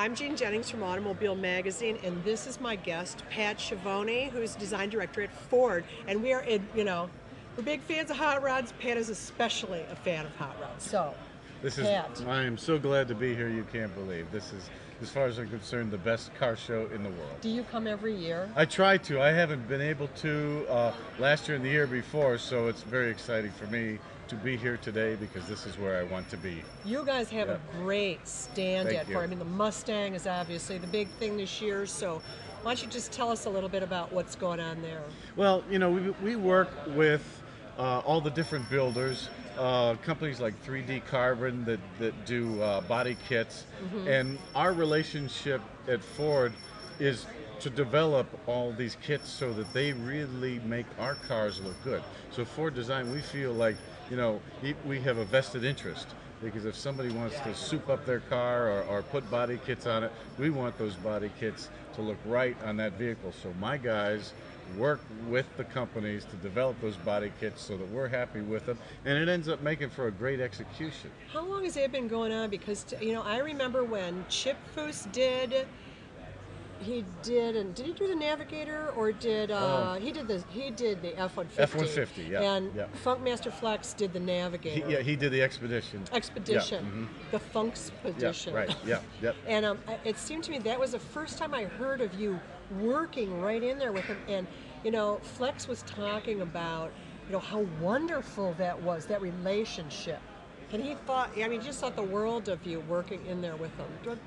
I'm Jean Jennings from Automobile Magazine, and this is my guest, Pat Schiavone, who's design director at Ford. And we are, we're big fans of hot rods. Pat is especially a fan of hot rods. So, Pat. I am so glad to be here. You can't believe this is, as far as I'm concerned, the best car show in the world. Do you come every year? I try to. I haven't been able to last year and the year before, so it's very exciting for me to be here today because this is where I want to be. You guys have a great stand Thank at you. Ford. I mean, the Mustang is obviously the big thing this year, so why don't you just tell us a little bit about what's going on there? Well, you know, we work with all the different builders, companies like 3D Carbon that do body kits, and our relationship at Ford is to develop all these kits so that they really make our cars look good. So Ford Design, we feel like, you know, we have a vested interest, because if somebody wants to soup up their car or put body kits on it, we want those body kits to look right on that vehicle. So my guys work with the companies to develop those body kits so that we're happy with them, and it ends up making for a great execution. How long has that been going on? Because, you know, I remember when Chip Foose did he do the Navigator, or did he did the F-150? F-150, yeah. And Funkmaster Flex did the Navigator. He did the Expedition. Expedition, the Funkspedition. Yeah, right. Yep. And it seemed to me that was the first time I heard of you working right in there with him. And you know, Flex was talking about, you know, how wonderful that was, that relationship. And he thought, I mean, he just thought the world of you working in there with him.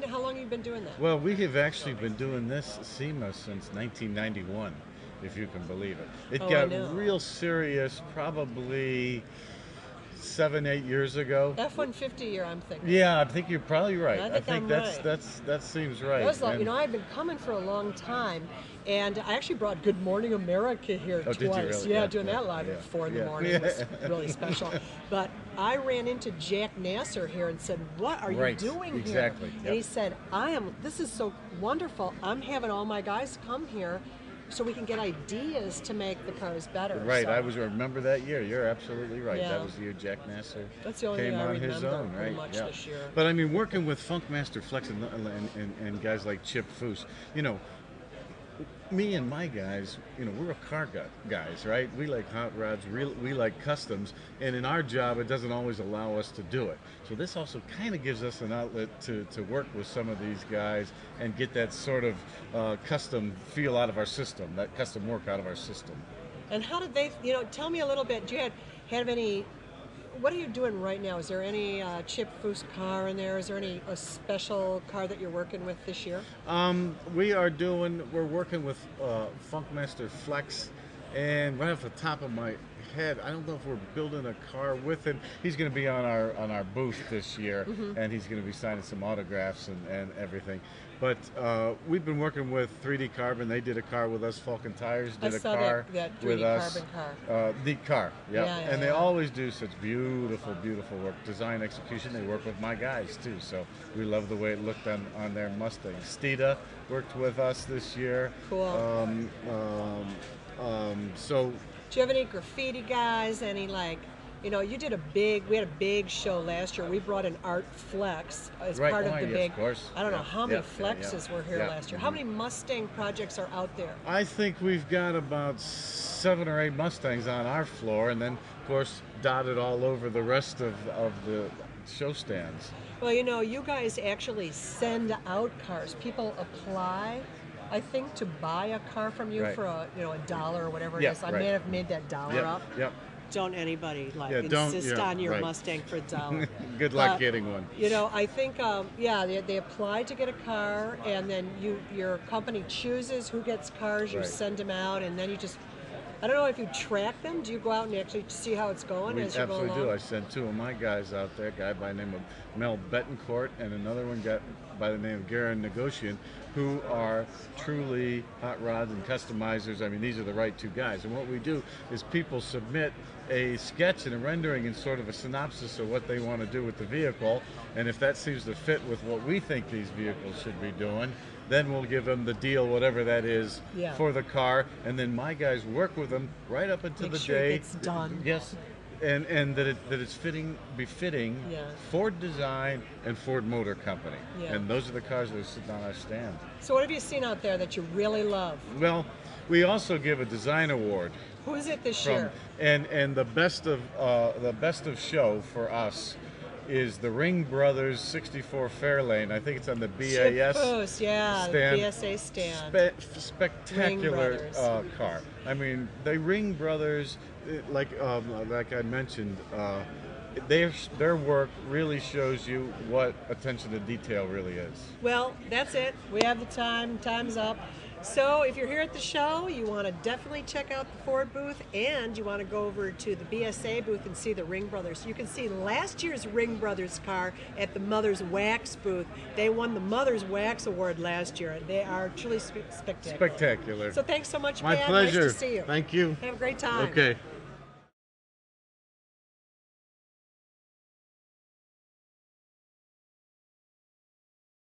How long have you been doing that? Well, we have actually been doing this SEMA since 1991, if you can believe it. It got real serious probably 7-8 years ago. F-150 year, I'm thinking. Yeah, I think you're probably right. I think that seems right. That was like, you know, I've been coming for a long time, and I actually brought Good Morning America here twice. Did you really? Yeah, doing that live at 4 in the morning was really special. But I ran into Jack Nasser here and said, "What are you doing here?" Exactly. And he said, "This is so wonderful. I'm having all my guys come here so we can get ideas to make the cars better." Right, so, I remember that year. You're absolutely right. Yeah. That was the year Jack Nasser That's the only came thing I on remember his own, pretty right? much this year. But I mean, working with Funkmaster Flex and guys like Chip Foose, you know, me and my guys, you know, we're a car guys, right? We like hot rods, we like customs, and in our job, it doesn't always allow us to do it. So this also kind of gives us an outlet to work with some of these guys and get that sort of custom feel out of our system, that custom work out of our system. And how did they, you know, tell me a little bit, do you have any, what are you doing right now? Is there any Chip Foose car in there? Is there any special car that you're working with this year? We're working with Funkmaster Flex, and right off the top of my head, I don't know if we're building a car with him. He's going to be on our booth this year, and he's going to be signing some autographs and everything. But we've been working with 3D Carbon. They did a car with us. Falcon Tires did a car that 3D with us. Carbon car. Neat car, yeah. And they always do such beautiful, beautiful work. Design, execution. They work with my guys too, so we love the way it looked on their Mustang. Steeda worked with us this year. Cool. So. Do you have any graffiti guys? Any, like, you know, we had a big show last year. We brought in Art Flex as part of the big. Of course. I don't know how many Flexes were here last year. How many Mustang projects are out there? I think we've got about 7 or 8 Mustangs on our floor, and then, of course, dotted all over the rest of the show stands. Well, you know, you guys actually send out cars. People apply, I think, to buy a car from you for $1 or whatever it is. I may have made that dollar up. Yep. Don't anybody insist on your Mustang for $1. Good luck getting one. You know, I think they apply to get a car, and then your company chooses who gets cars. You send them out, and then you just. I don't know if you track them. Do you go out and actually see how it's going as you go along? We absolutely do. I sent 2 of my guys out there, a guy by the name of Mel Betancourt and another one by the name of Garen Negocian, who are truly hot rods and customizers. I mean, these are the right 2 guys. And what we do is people submit a sketch and a rendering and sort of a synopsis of what they want to do with the vehicle. And if that seems to fit with what we think these vehicles should be doing, then we'll give them the deal, whatever that is, for the car, and then my guys work with them right up until the day. It's done. Yes, and that it's befitting Yeah. Ford design and Ford Motor Company. Yeah. And those are the cars that are sitting on our stand. So what have you seen out there that you really love? Well, we also give a design award Who is it this from year? and the best of show for us is the Ring Brothers 64 Fairlane. I think it's on the BAS Chip yeah, stand. BSA stand. Spectacular Ring Brothers. car. I mean, the Ring Brothers, like I mentioned, their work really shows you what attention to detail really is. Well, that's it. We have the time. Time's up. So if you're here at the show, you want to definitely check out the Ford booth, and you want to go over to the BSA booth and see the Ring Brothers. You can see last year's Ring Brothers car at the Mother's Wax booth. They won the Mother's Wax Award last year. They are truly spectacular. Spectacular. So thanks so much, My Pat. pleasure. Nice to see you. Thank you. Have a great time. Okay.